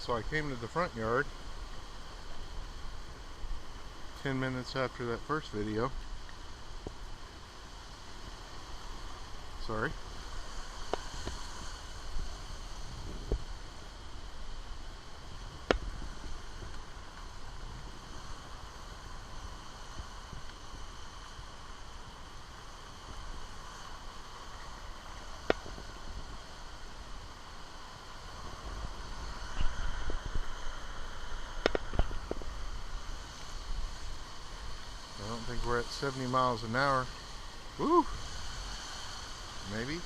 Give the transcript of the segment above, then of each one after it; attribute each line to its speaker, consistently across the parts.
Speaker 1: So I came to the front yard 10 minutes after that first video. Sorry. I don't think we're at 70 miles an hour. Woo! Maybe.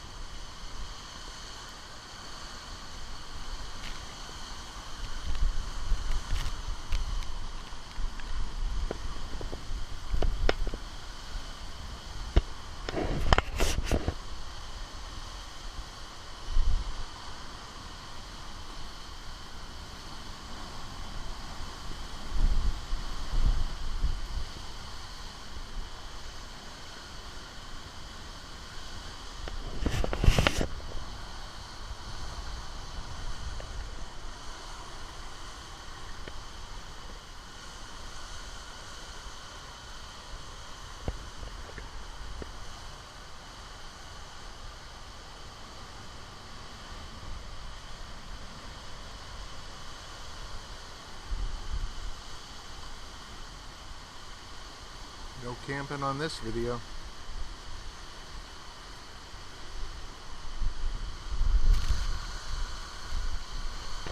Speaker 1: No camping on this video.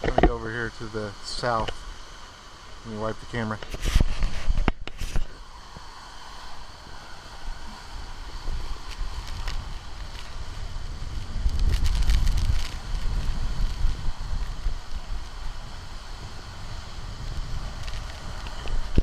Speaker 1: Let me go over here to the south. Let me wipe the camera.